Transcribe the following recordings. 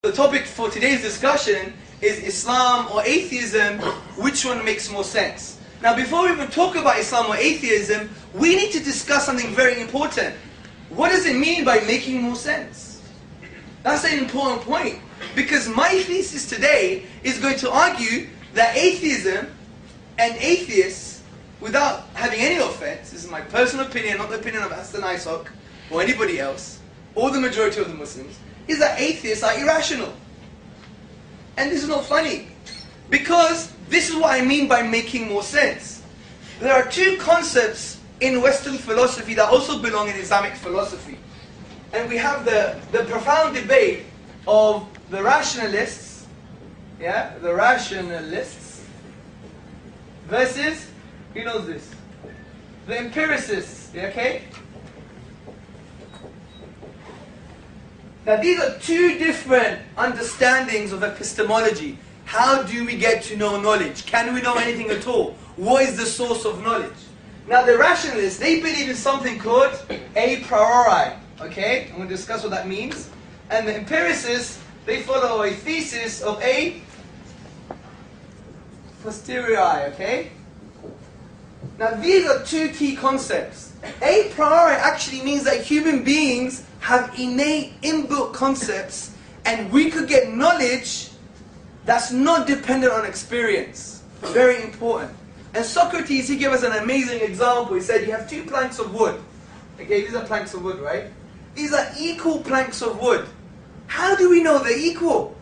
The topic for today's discussion is Islam or atheism, which one makes more sense? Now before we even talk about Islam or atheism, we need to discuss something very important. What does it mean by making more sense? That's an important point, because my thesis today is going to argue that atheism and atheists, without having any offense, this is my personal opinion, not the opinion of Hassan Isaac or anybody else, or the majority of the Muslims, is that atheists are irrational. And this is not funny, because this is what I mean by making more sense. There are two concepts in Western philosophy that also belong in Islamic philosophy. And we have the profound debate of the rationalists, the rationalists, versus, who knows this? The empiricists, okay? Now these are two different understandings of epistemology. How do we get to know knowledge? Can we know anything at all? What is the source of knowledge? Now the rationalists, they believe in something called a priori. Okay? I'm going to discuss what that means. And the empiricists, they follow a thesis of a posteriori. Okay? Now these are two key concepts. A priori actually means that human beings have innate inbuilt concepts, and we could get knowledge that's not dependent on experience. Very important. And Socrates, he gave us an amazing example. He said you have two planks of wood. Okay, these are planks of wood, right? These are equal planks of wood. How do we know they're equal?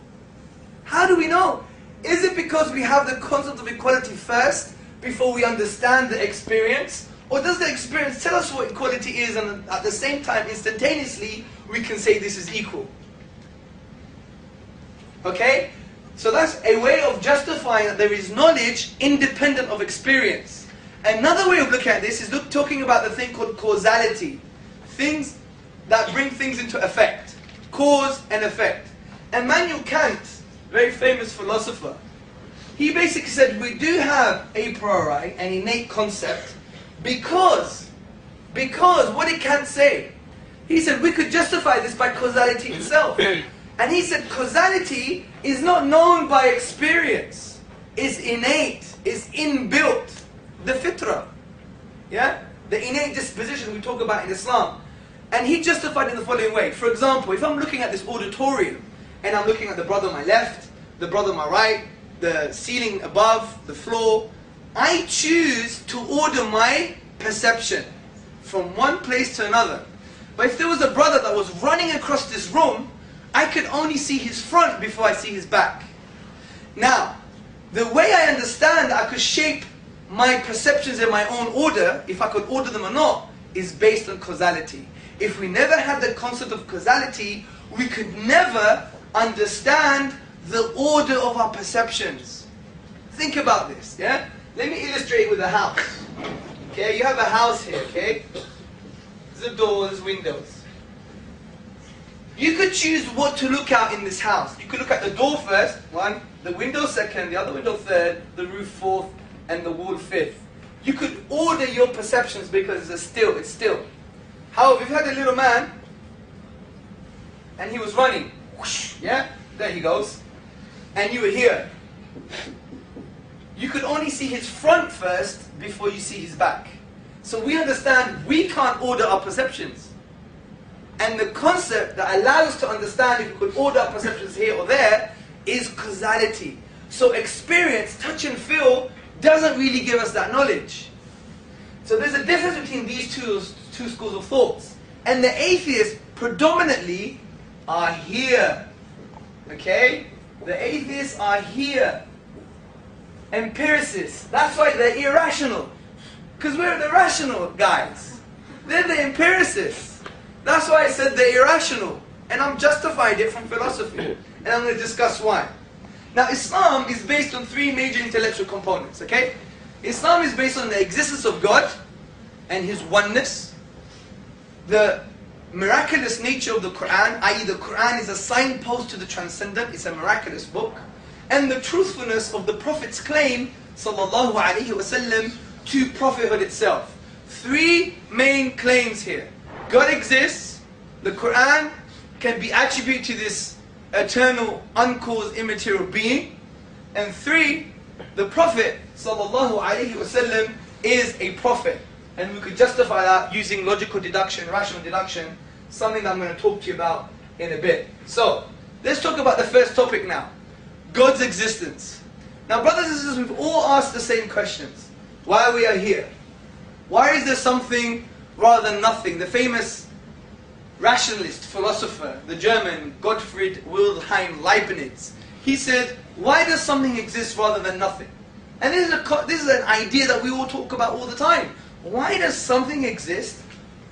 How do we know? Is it because we have the concept of equality first before we understand the experience? Or does the experience tell us what equality is, and at the same time, instantaneously, we can say this is equal? Okay? So that's a way of justifying that there is knowledge independent of experience. Another way of looking at this is talking about the thing called causality. Things that bring things into effect. Cause and effect. Immanuel Kant, very famous philosopher, he basically said we do have a priori, an innate concept, because what did Kant say? He said we could justify this by causality itself. And he said causality is not known by experience. It's innate, it's inbuilt. The fitra. The innate disposition we talk about in Islam. And he justified it in the following way. For example, if I'm looking at this auditorium, and I'm looking at the brother on my left, the brother on my right, the ceiling above, the floor, I choose to order my perception from one place to another. But if there was a brother that was running across this room, I could only see his front before I see his back. Now, the way I understand I could shape my perceptions in my own order, if I could order them or not, is based on causality. If we never had the concept of causality, we could never understand the order of our perceptions. Think about this, Let me illustrate with a house. Okay, you have a house here, okay? There's a door, there's windows. You could choose what to look at in this house. You could look at the door first, one, the window second, the other window third, the roof fourth, and the wall fifth. You could order your perceptions because it's still. However, if you had a little man, and he was running, whoosh, there he goes, and you were here, you could only see his front first before you see his back. So we understand we can't order our perceptions. And the concept that allows us to understand if we could order our perceptions here or there is causality. So experience, touch and feel, doesn't really give us that knowledge. So there's a difference between these two schools of thoughts. And the atheists predominantly are here. Okay? The atheists are here. Empiricists. That's why they're irrational. Because we're the rational guys. They're the empiricists. That's why I said they're irrational. And I'm justifying it from philosophy. And I'm going to discuss why. Now Islam is based on three major intellectual components. Okay? Islam is based on the existence of God and His oneness. The miraculous nature of the Quran, i.e. the Quran is a signpost to the transcendent. It's a miraculous book. And the truthfulness of the Prophet's claim, sallallahu alaihi wasallam, to prophethood itself. Three main claims here. God exists. The Quran can be attributed to this eternal, uncaused, immaterial being. And 3, the Prophet ﷺ is a prophet. And we could justify that using logical deduction, rational deduction, something that I'm going to talk to you about in a bit. So, let's talk about the first topic now. God's existence. Now, brothers and sisters, we've all asked the same questions. Why we are here? Why is there something rather than nothing? The famous rationalist, philosopher, the German Gottfried Wilhelm Leibniz, he said, why does something exist rather than nothing? And this is an idea that we all talk about all the time. Why does something exist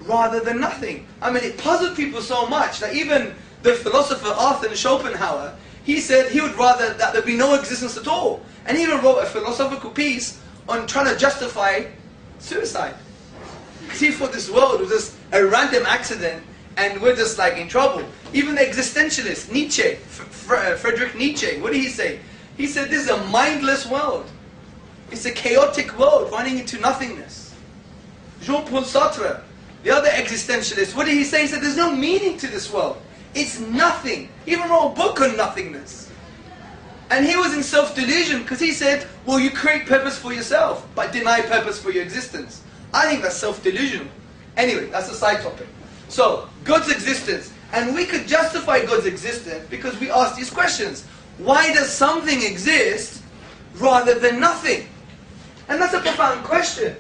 rather than nothing? I mean, it puzzled people so much that even the philosopher Arthur Schopenhauer, he said he would rather that there be no existence at all. And he even wrote a philosophical piece on trying to justify suicide. Because he thought this world was just a random accident and we're just like in trouble. Even the existentialist, Nietzsche, Friedrich Nietzsche, what did he say? He said this is a mindless world. It's a chaotic world running into nothingness. Jean-Paul Sartre, the other existentialist, what did he say? He said there's no meaning to this world. It's nothing. He even wrote a book on nothingness. And he was in self-delusion because he said, well, you create purpose for yourself, but deny purpose for your existence. I think that's self-delusional. Anyway, that's a side topic. So, God's existence. And we could justify God's existence because we ask these questions. Why does something exist rather than nothing? And that's a profound question.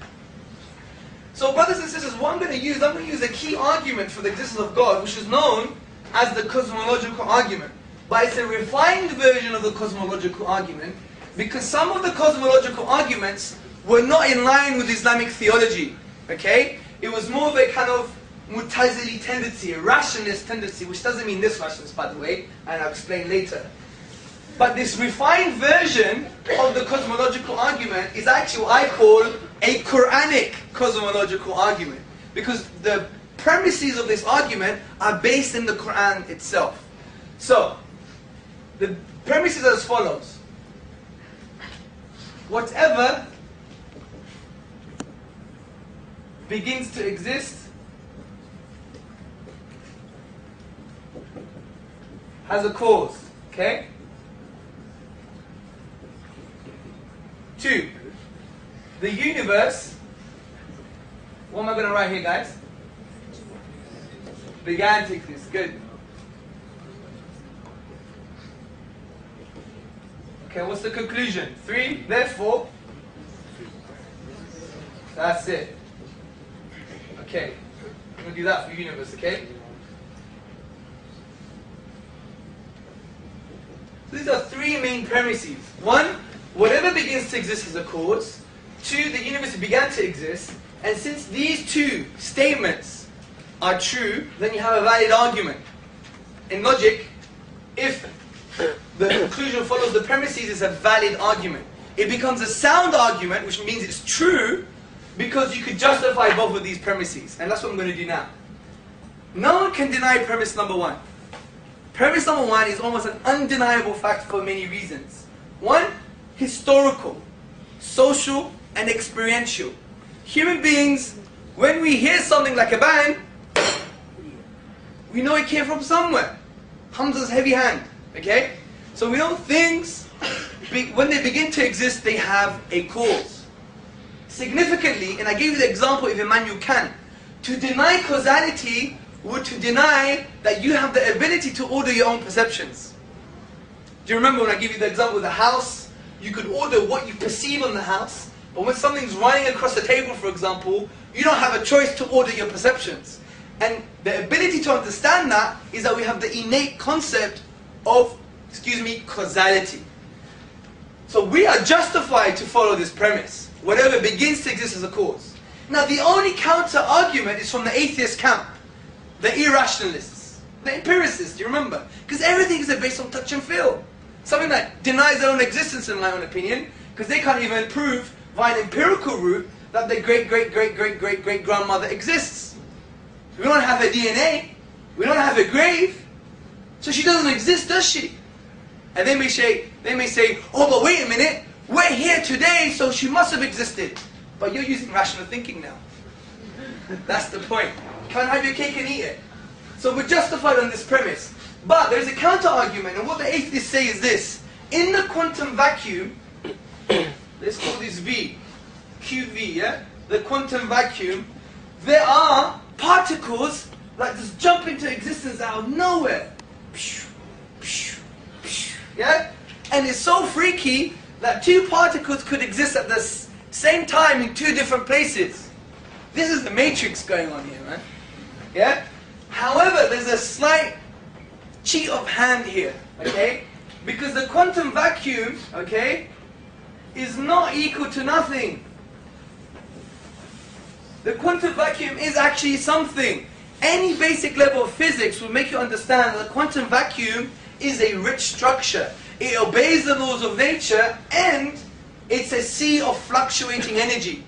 So, brothers and sisters, what I'm going to use a key argument for the existence of God, which is known as the cosmological argument. But it's a refined version of the cosmological argument because some of the cosmological arguments were not in line with Islamic theology. Okay? It was more of a kind of Mu'tazili tendency, a rationalist tendency, which doesn't mean this rationalist, by the way, and I'll explain later. But this refined version of the cosmological argument is actually what I call a Quranic cosmological argument. Because the premises of this argument are based in the Quran itself. So, the premise is as follows. Whatever begins to exist has a cause. Okay? 2. The universe, what am I going to write here, guys? Began to exist. Good. Okay, what's the conclusion? 3, therefore. That's it. Okay. I'm going to do that for universe, okay? So these are 3 main premises. 1, whatever begins to exist as a cause. 2, the universe began to exist. And since these 2 statements are true, then you have a valid argument. In logic, if the conclusion follows the premises, it's a valid argument. It becomes a sound argument, which means it's true, because you could justify both of these premises. And that's what I'm going to do now. No one can deny premise number 1. Premise number 1 is almost an undeniable fact for many reasons. 1, historical, social, and experiential. Human beings, when we hear something like a bang, we know it came from somewhere. Hamza's heavy hand. Okay? So we know things, when they begin to exist, they have a cause. Significantly, and I gave you the example of Immanuel Kant, to deny causality would to deny that you have the ability to order your own perceptions. Do you remember when I gave you the example of the house? You could order what you perceive on the house, but when something's running across the table, for example, you don't have a choice to order your perceptions. And the ability to understand that is that we have the innate concept of, causality. So we are justified to follow this premise. Whatever begins to exist as a cause. Now the only counter-argument is from the atheist camp. The irrationalists. The empiricists, do you remember? Because everything is based on touch and feel. Something that denies their own existence, in my own opinion, because they can't even prove by an empirical route that their great-great-great-great-great-grandmother exists. We don't have her DNA. We don't have her grave. So she doesn't exist, does she? And they may say, oh, but wait a minute, we're here today, so she must have existed. But you're using rational thinking now. That's the point. You can't have your cake and eat it. So we're justified on this premise. But there's a counter-argument, and what the atheists say is this. In the quantum vacuum, let's call this V, QV, yeah? The quantum vacuum, there are particles that just jump into existence out of nowhere. Yeah? And it's so freaky that two particles could exist at the same time in two different places. This is the matrix going on here, man. Yeah? However, there's a slight cheat of hand here, okay? Because the quantum vacuum, okay, is not equal to nothing. The quantum vacuum is actually something. Any basic level of physics will make you understand that the quantum vacuum is a rich structure. It obeys the laws of nature, and it's a sea of fluctuating energy.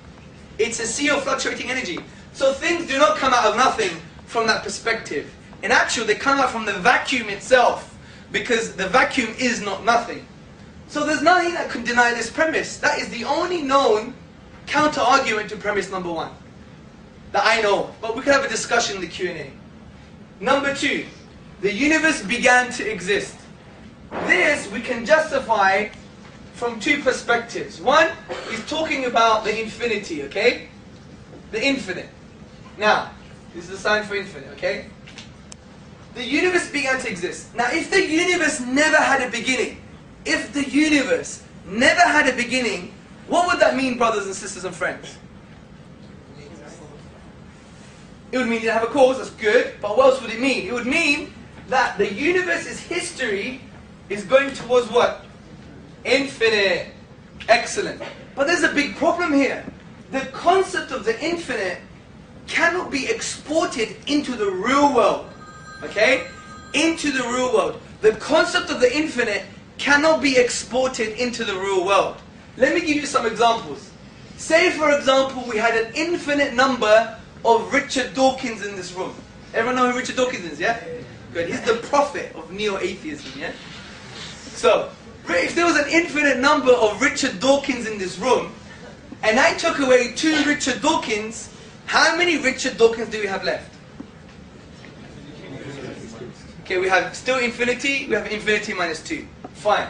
It's a sea of fluctuating energy. So things do not come out of nothing from that perspective. In actual, they come out from the vacuum itself, because the vacuum is not nothing. So there's nothing that can deny this premise. That is the only known counter-argument to premise number one that I know of. But we can have a discussion in the Q&A. Number two, the universe began to exist. This we can justify from two perspectives. One is talking about the infinity, okay? The infinite. Now, this is the sign for infinite, okay? The universe began to exist. Now, if the universe never had a beginning, if the universe never had a beginning, what would that mean, brothers and sisters and friends? It would mean you didn't have a cause, that's good, but what else would it mean? It would mean that the universe's history is going towards what? Infinite. Excellent. But there's a big problem here. The concept of the infinite cannot be exported into the real world. Okay? Into the real world. The concept of the infinite cannot be exported into the real world. Let me give you some examples. Say, for example, we had an infinite number of Richard Dawkins in this room. Everyone know who Richard Dawkins is, yeah? Good. He's the prophet of neo-atheism, yeah? So, if there was an infinite number of Richard Dawkins in this room, and I took away 2 Richard Dawkins, how many Richard Dawkins do we have left? Okay, we have still infinity, we have infinity minus 2. Fine.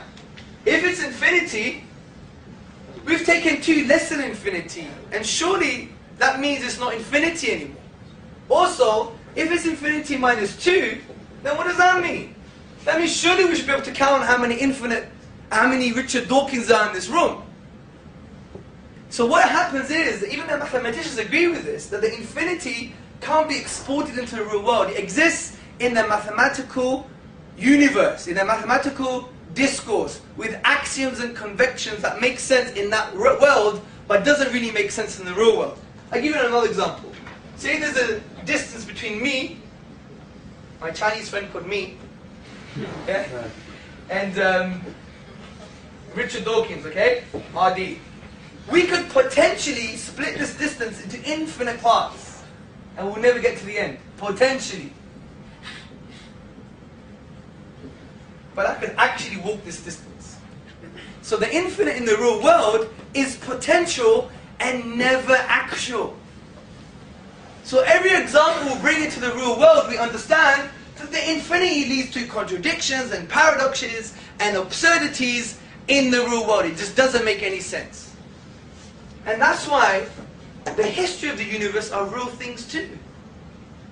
If it's infinity, we've taken 2 less than infinity, and surely that means it's not infinity anymore. Also, if it's infinity minus 2, then what does that mean? That means surely we should be able to count how many Richard Dawkins are in this room. So what happens is, even the mathematicians agree with this, that the infinity can't be exported into the real world. It exists in the mathematical universe, in the mathematical discourse, with axioms and convections that make sense in that world, but doesn't really make sense in the real world. I'll give you another example. Say there's a distance between me, my Chinese friend called me, yeah, and Richard Dawkins, okay, RD. We could potentially split this distance into infinite parts, and we'll never get to the end. Potentially. But I could actually walk this distance. So the infinite in the real world is potential and never actual. So every example we bring into the real world, we understand that the infinity leads to contradictions and paradoxes and absurdities in the real world. It just doesn't make any sense. And that's why the history of the universe are real things too.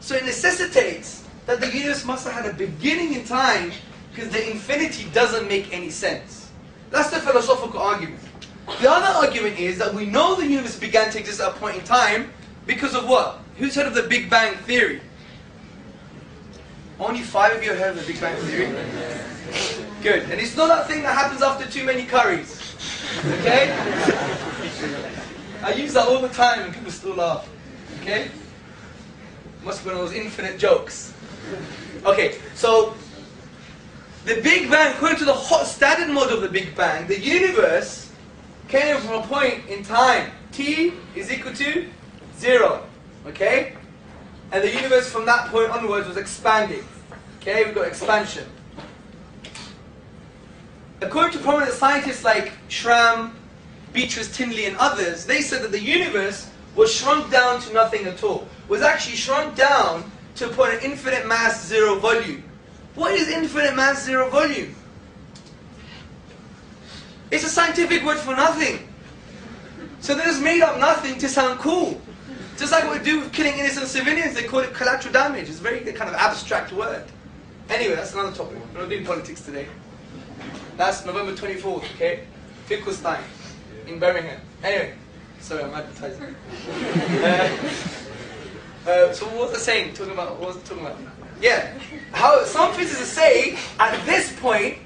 So it necessitates that the universe must have had a beginning in time, because the infinity doesn't make any sense. That's the philosophical argument. The other argument is that we know the universe began to exist at a point in time because of what? Who's heard of the Big Bang Theory? Only 5 of you have heard of the Big Bang Theory? Good. And it's not that thing that happens after too many curries. Okay? I use that all the time and people still laugh. Okay? Must have been those infinite jokes. Okay, so the Big Bang, according to the hot standard model of the Big Bang, the universe came from a point in time. T is equal to 0. Okay? And the universe from that point onwards was expanding. Okay, we've got expansion. According to prominent scientists like Schramm, Beatrice Tinley and others, they said that the universe was shrunk down to nothing at all. Was actually shrunk down to a point of infinite mass, 0 volume. What is infinite mass, zero volume? It's a scientific word for nothing. So they just made up nothing to sound cool. Just like what we do with killing innocent civilians, they call it collateral damage. It's a very kind of abstract word. Anyway, that's another topic. We're not doing politics today. That's November 24th, okay? Fiqh's time in Birmingham. Anyway, sorry, I'm advertising. So what was I saying? What was I talking about? Yeah, how some physicists say at this point,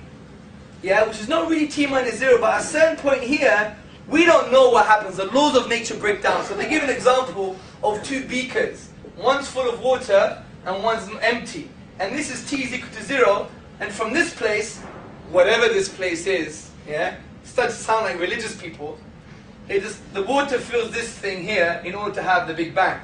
yeah, which is not really t minus 0, but at a certain point here, we don't know what happens. The laws of nature break down. So they give an example of two beakers. One's full of water and one's empty. And this is t is equal to 0. And from this place, whatever this place is, yeah, it starts to sound like religious people. The water fills this thing here in order to have the Big Bang.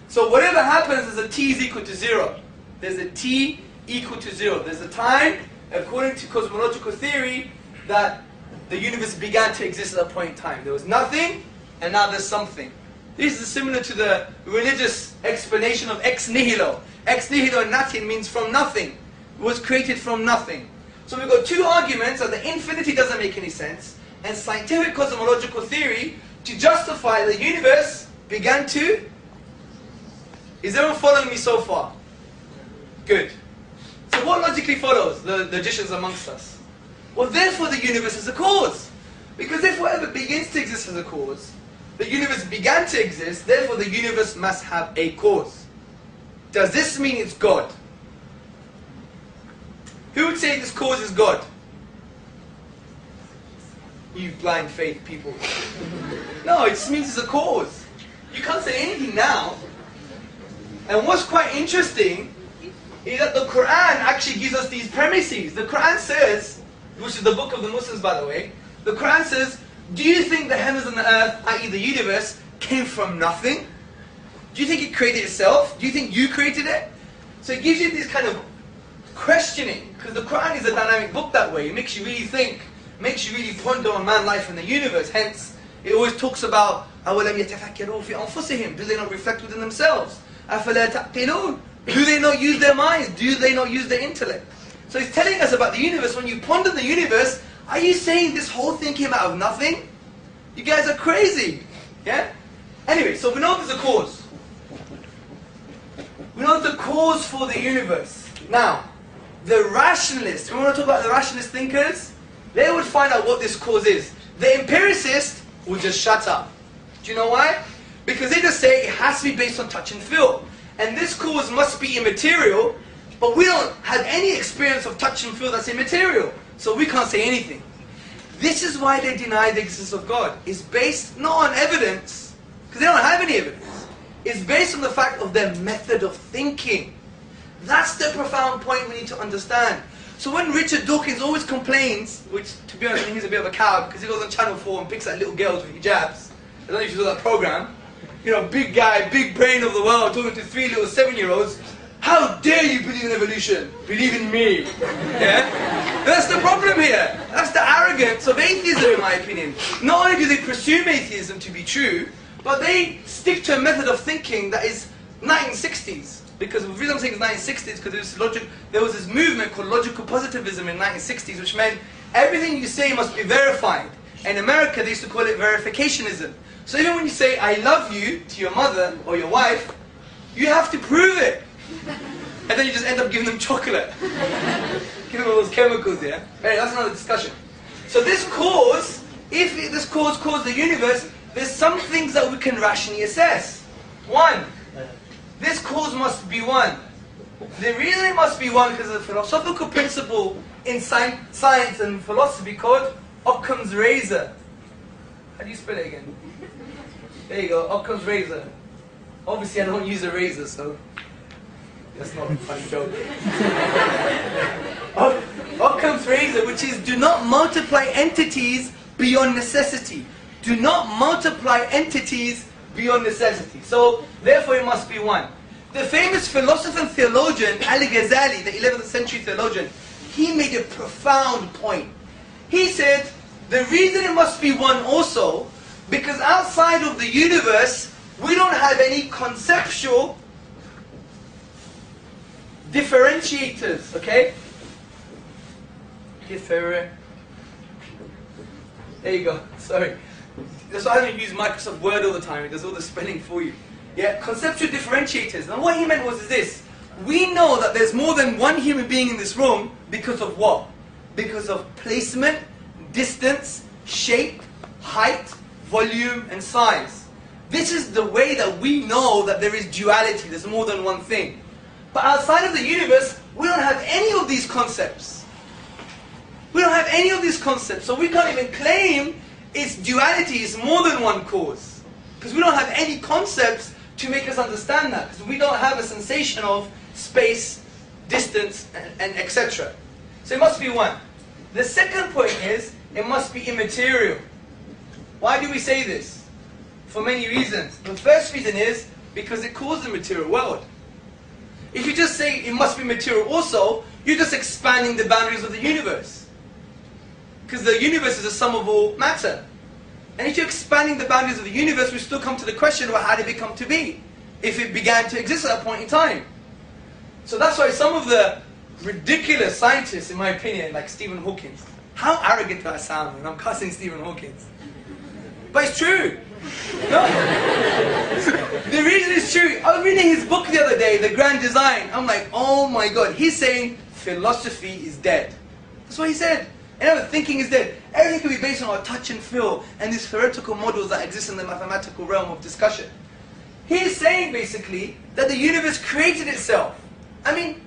So whatever happens is a t is equal to 0. There's a t equal to 0. There's a time, according to cosmological theory, that the universe began to exist at a point in time. There was nothing, and now there's something. This is similar to the religious explanation of ex nihilo. Ex nihilo in Latin means from nothing. It was created from nothing. So we've got two arguments that the infinity doesn't make any sense, and scientific cosmological theory to justify the universe began to... Is everyone following me so far? Good. So what logically follows, the logicians amongst us? Well, therefore the universe is a cause. Because if whatever begins to exist as a cause, the universe began to exist, therefore the universe must have a cause. Does this mean it's God? Who would say this cause is God? You blind faith people. No, it just means it's a cause. You can't say anything now. And what's quite interesting is that the Quran actually gives us these premises. The Quran says, which is the book of the Muslims by the way, the Quran says, do you think the heavens and the earth, i.e. the universe, came from nothing? Do you think it created itself? Do you think you created it? So it gives you this kind of questioning, because the Quran is a dynamic book that way. It makes you really think, makes you really ponder on man, life and the universe. Hence, it always talks about أَوَلَمْ يَتَفَكَّرُوا فِي أَنفُسِهِمْ. Do they not reflect within themselves? أَفَلَا تَعْقِلُونَ. Do they not use their minds? Do they not use their intellect? So he's telling us about the universe. When you ponder the universe, are you saying this whole thing came out of nothing? You guys are crazy. Yeah? Anyway, so we know there's a cause. We know the cause for the universe. Now, the rationalists, we want to talk about the rationalist thinkers, they would find out what this cause is. The empiricist would just shut up. Do you know why? Because they just say it has to be based on touch and feel. And this cause must be immaterial, but we don't have any experience of touch and feel that's immaterial. So we can't say anything. This is why they deny the existence of God. It's based not on evidence, because they don't have any evidence. It's based on the fact of their method of thinking. That's the profound point we need to understand. So when Richard Dawkins always complains, which to be honest he's a bit of a coward because he goes on Channel 4 and picks at little girls with hijabs. I don't know if you saw that program. You know, big guy, big brain of the world, talking to 3 little 7-year-olds. How dare you believe in evolution? Believe in me. Yeah? That's the problem here. That's the arrogance of atheism, in my opinion. Not only do they presume atheism to be true, but they stick to a method of thinking that is 1960s. Because the reason I'm saying it's 1960s because there was this movement called logical positivism in the 1960s, which meant everything you say must be verified. In America, they used to call it verificationism. So even when you say, I love you, to your mother or your wife, you have to prove it. And then you just end up giving them chocolate. Give them all those chemicals, yeah? Anyway, that's another discussion. So this cause, if this cause caused the universe, there's some things that we can rationally assess. One, this cause must be one. The reason it must be one because of a philosophical principle in science and philosophy called Occam's razor. How do you spell it again? There you go, Occam's razor. Obviously I don't use a razor, so that's not a funny joke. Occam's razor, which is do not multiply entities beyond necessity. Do not multiply entities beyond necessity. So, therefore it must be one. The famous philosopher and theologian, Al-Ghazali, the 11th century theologian, he made a profound point. He said, the reason it must be one also, because outside of the universe, we don't have any conceptual differentiators, okay? There you go, sorry. That's why I don't use Microsoft Word all the time, it does all the spelling for you. Yeah, conceptual differentiators. Now what he meant was this. We know that there's more than one human being in this room because of what? Because of placement, distance, shape, height, volume, and size. This is the way that we know that there is duality, there's more than one thing. But outside of the universe, we don't have any of these concepts. We don't have any of these concepts, so we can't even claim its duality is more than one cause. Because we don't have any concepts to make us understand that. Because we don't have a sensation of space, distance, and etc. So it must be one. The second point is, it must be immaterial. Why do we say this? For many reasons. The first reason is, because it calls the material world. If you just say it must be material also, you're just expanding the boundaries of the universe. Because the universe is a sum of all matter. And if you're expanding the boundaries of the universe, we still come to the question of how did it come to be? If it began to exist at a point in time. So that's why some of the ridiculous scientists, in my opinion, like Stephen Hawking, how arrogant do I sound when I'm cussing Stephen Hawking? But it's true. No. The reason it's true, I was reading his book the other day, The Grand Design. I'm like, oh my God. He's saying philosophy is dead. That's what he said. And thinking is dead. Everything can be based on our touch and feel and these theoretical models that exist in the mathematical realm of discussion. He's saying basically that the universe created itself. I mean,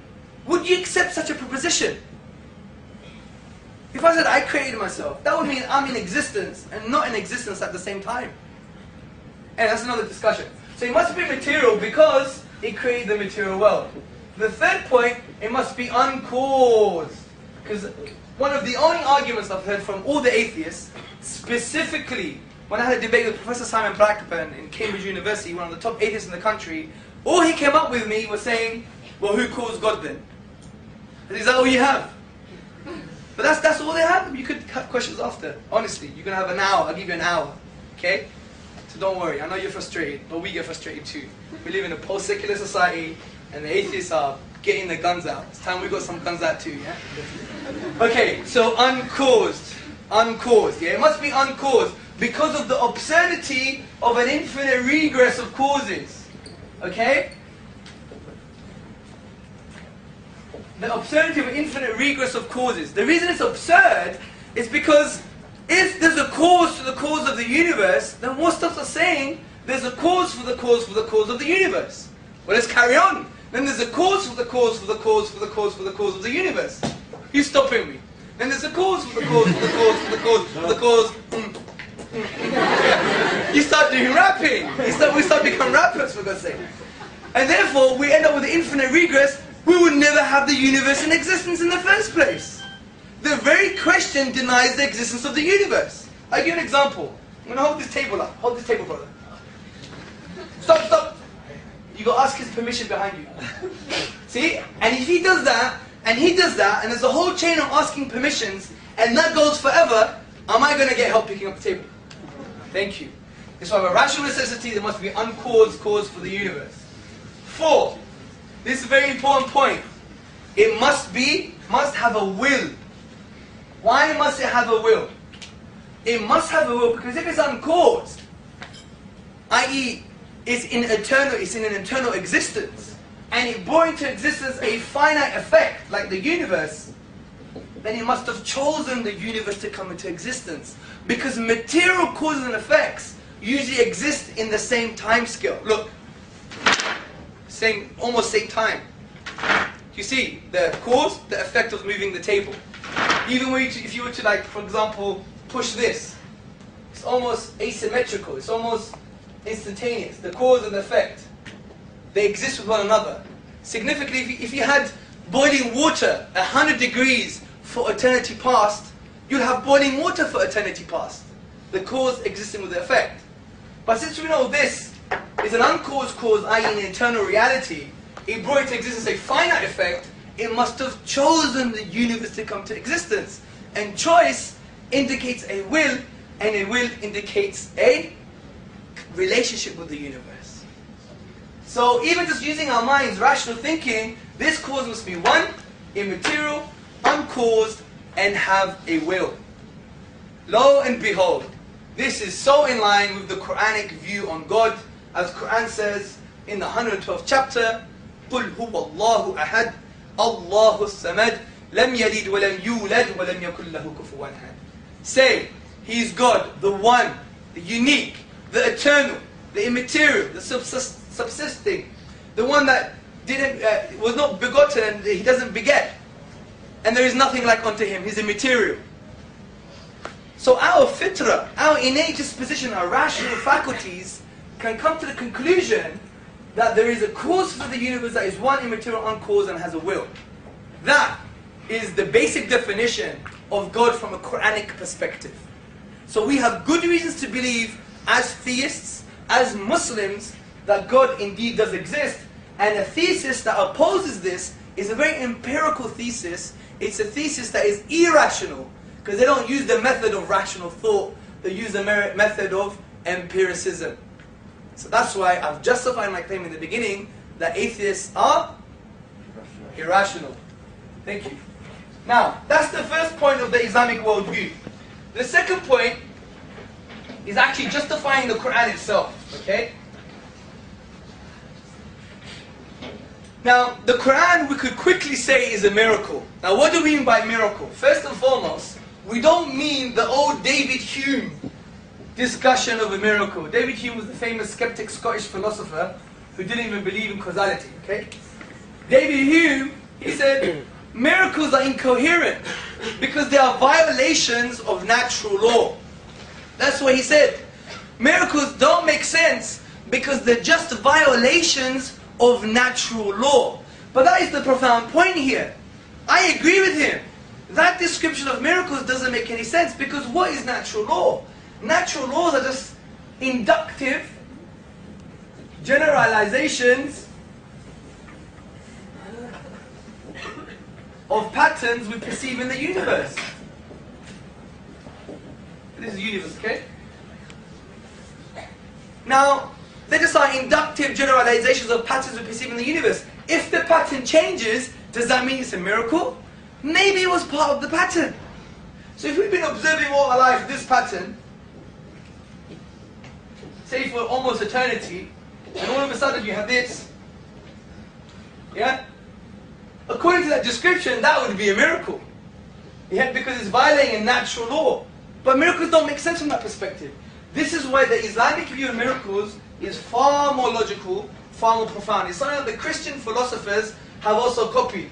would you accept such a proposition? If I said I created myself, that would mean I'm in existence and not in existence at the same time. And that's another discussion. So it must be material because it created the material world. The third point, it must be uncaused. Because one of the only arguments I've heard from all the atheists, specifically when I had a debate with Professor Simon Blackburn in Cambridge University, one of the top atheists in the country, all he came up with me was saying, well, who caused God then? Is that all you have? But that's all they have. You could have questions after. Honestly, you can have an hour. I'll give you an hour. Okay? So don't worry. I know you're frustrated, but we get frustrated too. We live in a post-secular society, and the atheists are getting their guns out. It's time we got some guns out too, yeah? Okay, so uncaused. Uncaused, yeah? It must be uncaused because of the absurdity of an infinite regress of causes. Okay? The absurdity of an infinite regress of causes. The reason it's absurd is because if there's a cause to the cause of the universe, then what stops us saying there's a cause for the cause for the cause of the universe? Well, let's carry on. Then there's a cause for the cause for the cause for the cause for the cause of the universe. You're stopping me. Then there's a cause for the cause for the cause for the cause for the cause. You start doing rapping. We start becoming rappers, for God's sake. And therefore, we end up with the infinite regress. We would never have the universe in existence in the first place. The very question denies the existence of the universe. I'll give you an example. I'm going to hold this table up. Hold this table, brother. Stop, stop. You got to ask his permission behind you. See? And if he does that, and he does that, and there's a whole chain of asking permissions, and that goes forever, am I going to get help picking up the table? Thank you. It's why a rational necessity, there must be uncaused cause for the universe. 4. This is a very important point. It must have a will. Why must it have a will? It must have a will because if it's uncaused, i.e., it's in an eternal existence, and it brought into existence a finite effect, like the universe, then it must have chosen the universe to come into existence. Because material causes and effects usually exist in the same time scale. Look, almost same time. You see, the cause, the effect of moving the table. Even if you were to, like, for example, push this, it's almost asymmetrical, it's almost instantaneous. The cause and the effect, they exist with one another. Significantly, if you had boiling water 100 degrees for eternity past, you'd have boiling water for eternity past. The cause existing with the effect. But since we know this is an uncaused cause, i.e. an eternal reality, it brought into existence a finite effect, it must have chosen the universe to come to existence. And choice indicates a will, and a will indicates a relationship with the universe. So even just using our minds, rational thinking, This cause must be one, immaterial, uncaused, and have a will. Lo and behold, this is so in line with the Quranic view on God, as Quran says in the 112th chapter, قُلْ هُوَ اللَّهُ أَحَدٌ اللَّهُ الصَّمَدُ لَمْ يَلِدْ وَلَمْ يُولَدْ وَلَمْ يَكُنْ لَهُ كُفُوًا أَحَدٌ. Say, He is God, the one, the unique, the eternal, the immaterial, the subsisting, the one that was not begotten and He doesn't beget. And there is nothing like unto Him. He's immaterial. So our fitrah, our innate disposition, our rational faculties can come to the conclusion that there is a cause for the universe that is one, immaterial, uncaused, and has a will. That is the basic definition of God from a Quranic perspective. So we have good reasons to believe, as theists, as Muslims, that God indeed does exist. And a thesis that opposes this is a very empirical thesis. It's a thesis that is irrational, because they don't use the method of rational thought, they use the method of empiricism. So that's why I've justified my claim in the beginning that atheists are irrational. Thank you. Now, that's the first point of the Islamic worldview. The second point is actually justifying the Quran itself. Okay? Now, the Quran we could quickly say is a miracle. Now, what do we mean by miracle? First and foremost, we don't mean the old David Hume discussion of a miracle. David Hume was the famous skeptic Scottish philosopher who didn't even believe in causality. Okay? David Hume, he said, miracles are incoherent because they are violations of natural law. That's what he said. Miracles don't make sense because they're just violations of natural law. But that is the profound point here. I agree with him. That description of miracles doesn't make any sense, because what is natural law? Natural laws are just inductive generalizations of patterns we perceive in the universe. This is universe, okay? Now, they just are inductive generalizations of patterns we perceive in the universe. If the pattern changes, does that mean it's a miracle? Maybe it was part of the pattern. So if we've been observing all our life this pattern, say for almost eternity, and all of a sudden you have this, yeah? According to that description, that would be a miracle. Yeah, because it's violating a natural law. But miracles don't make sense from that perspective. This is why the Islamic view of miracles is far more logical, far more profound. It's something that the Christian philosophers have also copied.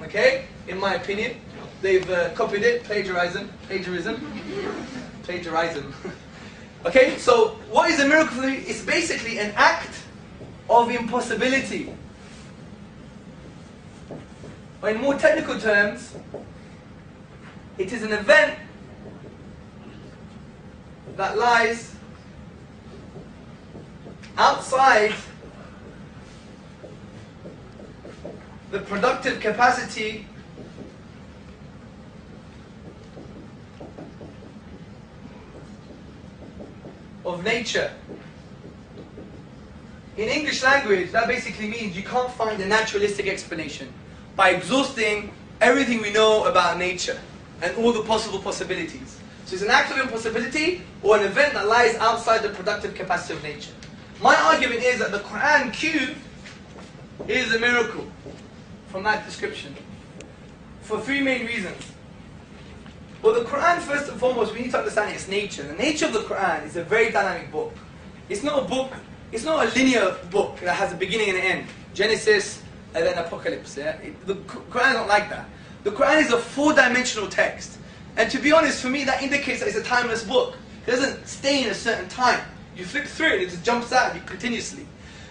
Okay? In my opinion. They've copied it, plagiarism. Okay, so what is a miracle? It's basically an act of impossibility. Or in more technical terms, it is an event that lies outside the productive capacity of nature. In English language, that basically means you can't find a naturalistic explanation by exhausting everything we know about nature and all the possible possibilities. So it's an act of impossibility or an event that lies outside the productive capacity of nature. My argument is that the Quran Q is a miracle from that description for three main reasons. Well, the Quran, first and foremost, we need to understand its nature. The nature of the Quran is a very dynamic book. It's not a book, it's not a linear book that has a beginning and an end. Genesis and then Apocalypse. Yeah? The Quran is not like that. The Quran is a four-dimensional text. And to be honest, for me, that indicates that it's a timeless book. It doesn't stay in a certain time. You flick through it, it just jumps out at you continuously.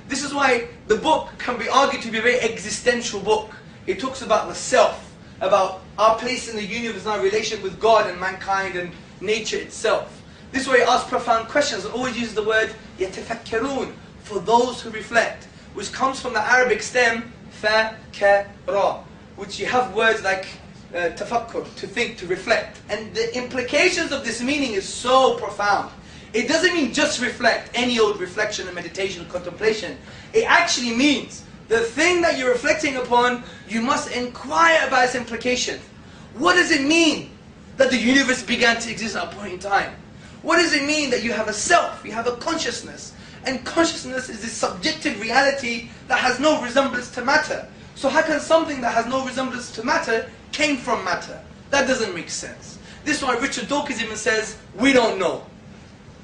This is why the book can be argued to be a very existential book. It talks about the self, about our place in the universe and our relation with God and mankind and nature itself. This is why it asks profound questions and always uses the word يَتَفَكَّرُونَ, for those who reflect, which comes from the Arabic stem فَكَرَ, which you have words like tafakkur, to think, to reflect. And the implications of this meaning is so profound. It doesn't mean just reflect, any old reflection and meditation and contemplation. It actually means The thing that you're reflecting upon, you must inquire about its implications. What does it mean that the universe began to exist at a point in time? What does it mean that you have a self, you have a consciousness? And consciousness is this subjective reality that has no resemblance to matter. So how can something that has no resemblance to matter came from matter? That doesn't make sense. This is why Richard Dawkins even says, we don't know,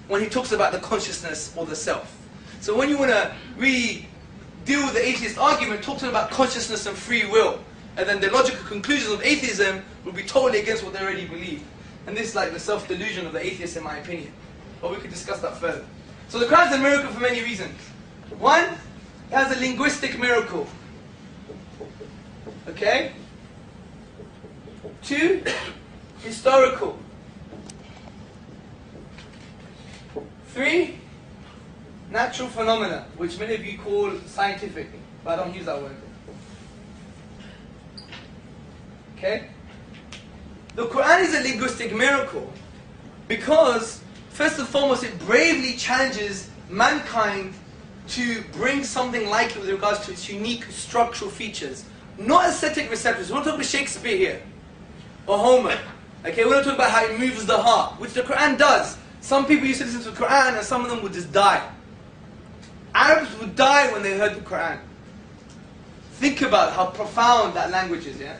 when he talks about the consciousness or the self. So when you want to really deal with the atheist argument, talking about consciousness and free will, and then the logical conclusions of atheism will be totally against what they already believe. And this is like the self-delusion of the atheist, in my opinion. But we could discuss that further. So the Quran is a miracle for many reasons. One, it has a linguistic miracle. Okay? Two, historical. Three, natural phenomena, which many of you call scientific, but I don't use that word. Okay? The Quran is a linguistic miracle because, first and foremost, it bravely challenges mankind to bring something like it with regards to its unique structural features. Not aesthetic receptors. We're not talking about Shakespeare here, or Homer. Okay, we're not talking about how it moves the heart, which the Quran does. Some people used to listen to the Quran and some of them would just die. Arabs would die when they heard the Quran. Think about how profound that language is, yeah?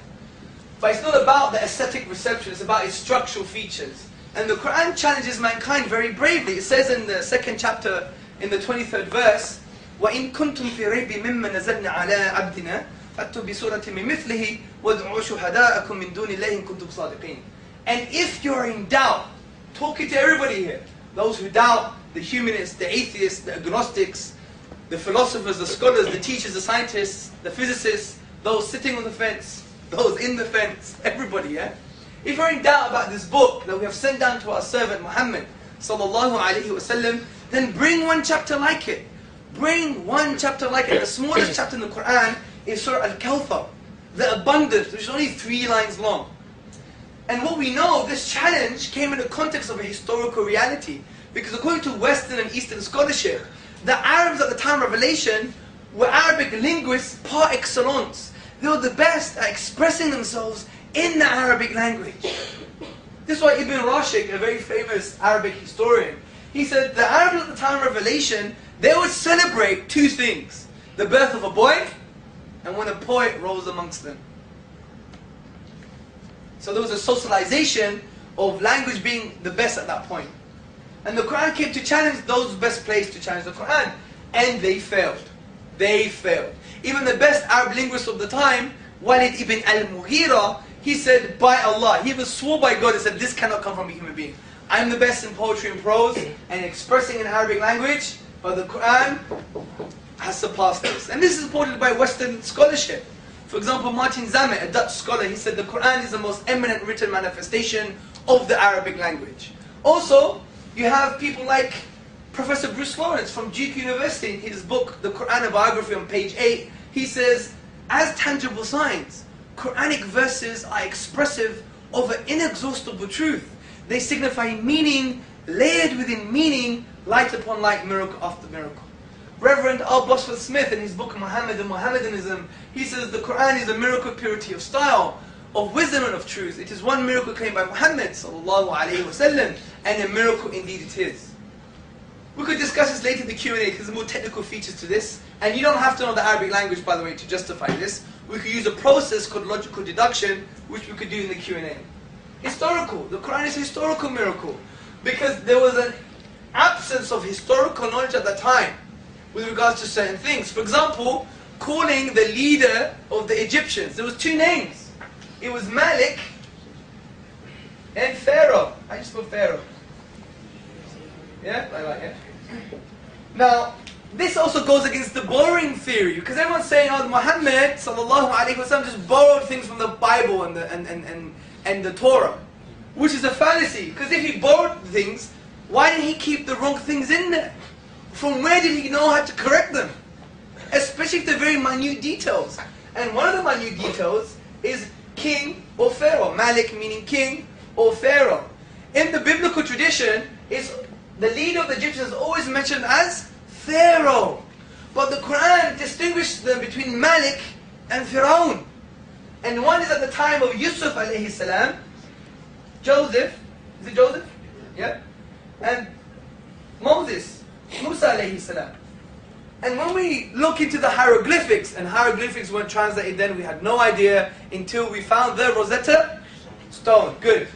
But it's not about the aesthetic reception, it's about its structural features. And the Quran challenges mankind very bravely. It says in the second chapter, in the 23rd verse, وَإِن كُنْتُمْ فِي رَيْبٍ مِمَّا نَزَلْنَا عَلَىٰ عَبْدِنَا فَأْتُوا بِسُورَةٍ مِّن مِثْلِهِ وَادْعُوا شُهَدَاءَكُم مِّن دُونِ اللَّهِ إِن كُنتُمْ صَادِقِينَ. And if you're in doubt, talking to everybody here, those who doubt, the humanists, the atheists, the agnostics, the philosophers, the scholars, the teachers, the scientists, the physicists, those sitting on the fence, those in the fence, everybody, yeah? If you're in doubt about this book that we have sent down to our servant Muhammad sallallahu alaihi wasallam, then bring one chapter like it. Bring one chapter like it. The smallest chapter in the Quran is Surah Al-Kawthar, the abundance, which is only 3 lines long. And what we know, this challenge came in the context of a historical reality. Because according to Western and Eastern scholarship, the Arabs at the time of revelation were Arabic linguists par excellence. They were the best at expressing themselves in the Arabic language. This is why Ibn Rashid, a very famous Arabic historian, he said the Arabs at the time of revelation, they would celebrate 2 things. The birth of a boy, and when a poet rose amongst them. So there was a socialization of language being the best at that point. And the Quran came to challenge those best placed to challenge the Quran. And they failed. They failed. Even the best Arab linguist of the time, Walid ibn al-Mughira, he said, by Allah, he even swore by God and said, this cannot come from a human being. I'm the best in poetry and prose and expressing in Arabic language, but the Quran has surpassed this. And this is supported by Western scholarship. For example, Martin Zamet, a Dutch scholar, he said the Quran is the most eminent written manifestation of the Arabic language. Also, you have people like Professor Bruce Lawrence from Duke University. In his book, The Quran, a Biography, on page 8, he says, as tangible signs, Quranic verses are expressive of an inexhaustible truth. They signify meaning, layered within meaning, light upon light, miracle after miracle. Reverend Al Bosworth Smith, in his book Muhammad and Mohammedanism, he says the Quran is a miracle of purity of style, of wisdom and of truth. It is one miracle claimed by Muhammad sallallahu alaihi wasallam, and a miracle indeed it is. We could discuss this later in the Q&A because there's more technical features to this, and you don't have to know the Arabic language, by the way, to justify this. We could use a process called logical deduction, which we could do in the Q&A. Historical. The Quran is a historical miracle because there was an absence of historical knowledge at that time with regards to certain things. For example, calling the leader of the Egyptians. There was 2 names. It was Malik and Pharaoh. How do you spell Pharaoh? Yeah, I like it. Now, this also goes against the borrowing theory, because everyone's saying, oh, Muhammad sallallahu alaihi wasallam just borrowed things from the Bible and the Torah, which is a fallacy. Because if he borrowed things, why didn't he keep the wrong things in there? From where did he know how to correct them? Especially if they're very minute details. And one of the minute details is king or pharaoh. Malik meaning king or pharaoh. In the biblical tradition, the leader of the Egyptians is always mentioned as pharaoh. But the Quran distinguishes them between Malik and Fir'aun. And one is at the time of Yusuf alayhi salam, Joseph, is it Joseph? Yeah? And Moses, Musa alayhi salam. And when we look into the hieroglyphics, and hieroglyphics weren't translated then, we had no idea until we found the Rosetta Stone. Good.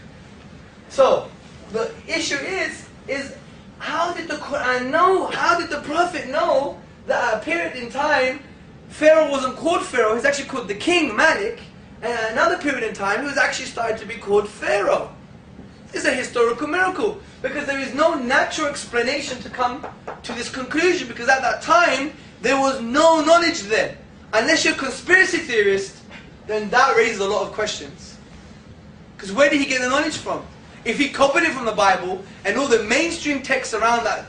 So, the issue is how did the Quran know, how did the Prophet know that at a period in time, Pharaoh wasn't called Pharaoh, he's actually called the king, Malik, and at another period in time, he was actually started to be called Pharaoh. It's a historical miracle, because there is no natural explanation to come to this conclusion, because at that time, there was no knowledge then. Unless you're a conspiracy theorist, then that raises a lot of questions. Because where did he get the knowledge from? If he copied it from the Bible, and all the mainstream texts around that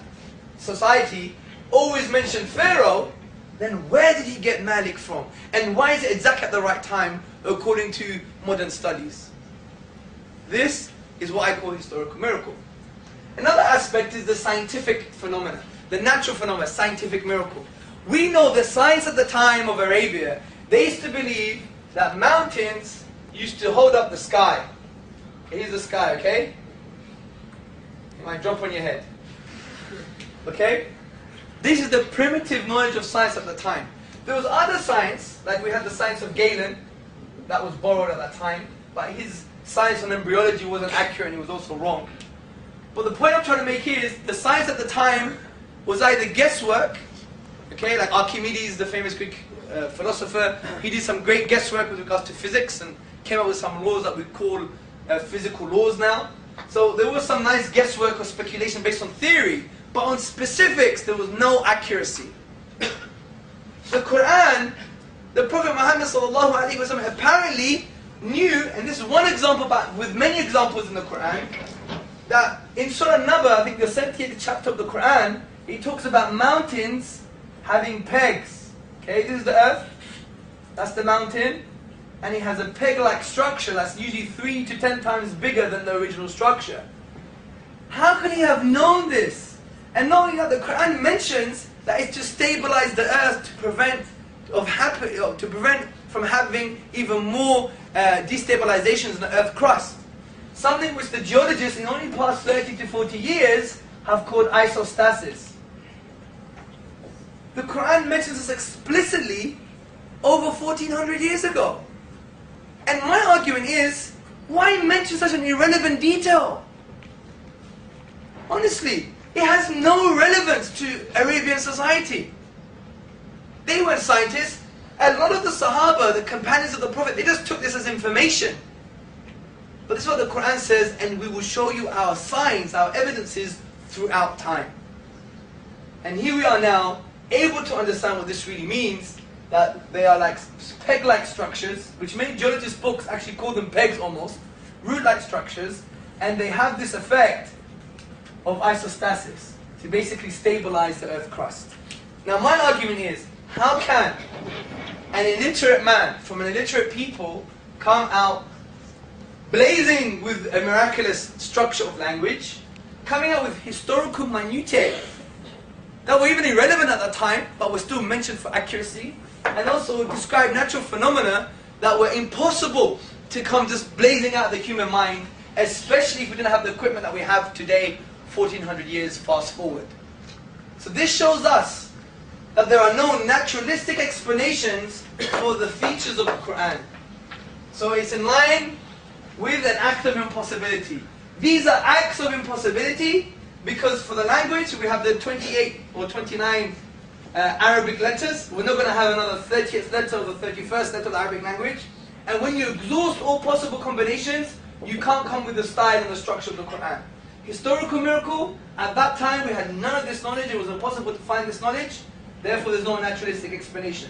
society always mentioned Pharaoh, then where did he get Malik from? And why is it exactly at the right time, according to modern studies? This is what I call historical miracle. Another aspect is the scientific phenomena, the natural phenomena, scientific miracle. We know the science at the time of Arabia, they used to believe that mountains used to hold up the sky. Here's the sky, okay? It might drop on your head. Okay? This is the primitive knowledge of science at the time. There was other science, like we had the science of Galen, that was borrowed at that time, but his science on embryology wasn't accurate and he was also wrong. But the point I'm trying to make here is the science at the time was either guesswork, okay, like Archimedes, the famous Greek philosopher, he did some great guesswork with regards to physics and came up with some laws that we call physical laws now. So there was some nice guesswork or speculation based on theory, but on specifics there was no accuracy. The Quran, the Prophet Muhammad ﷺ apparently knew, and this is one example, but with many examples in the Quran, that in Surah Naba, I think the 70th chapter of the Quran, he talks about mountains having pegs. Okay, this is the earth, that's the mountain, and it has a peg-like structure that's usually 3 to 10 times bigger than the original structure. How could he have known this? And not only that, the Quran mentions that it's to stabilize the earth to prevent from having even more destabilizations in the earth crust. Something which the geologists in only the past 30 to 40 years have called isostasis. The Quran mentions this explicitly over 1400 years ago. And my argument is, why mention such an irrelevant detail? Honestly, it has no relevance to Arabian society. They weren't scientists. A lot of the Sahaba, the companions of the Prophet, they just took this as information. But this is what the Quran says, and we will show you our signs, our evidences throughout time. And here we are now, able to understand what this really means, that they are like peg-like structures, which many geologist books actually call them pegs almost, root-like structures, and they have this effect of isostasis, to basically stabilize the earth crust. Now my argument is, how can an illiterate man from an illiterate people come out blazing with a miraculous structure of language, coming out with historical minutiae that were even irrelevant at the time, but were still mentioned for accuracy, and also describe natural phenomena that were impossible to come just blazing out of the human mind, especially if we didn't have the equipment that we have today, 1400 years fast forward. So this shows us that there are no naturalistic explanations for the features of the Quran. So it's in line with an act of impossibility. These are acts of impossibility because for the language we have the 28 or 29 Arabic letters. We're not going to have another 30th letter or the 31st letter of the Arabic language. And when you exhaust all possible combinations, you can't come with the style and the structure of the Quran. Historical miracle, at that time we had none of this knowledge, it was impossible to find this knowledge, therefore there's no naturalistic explanation.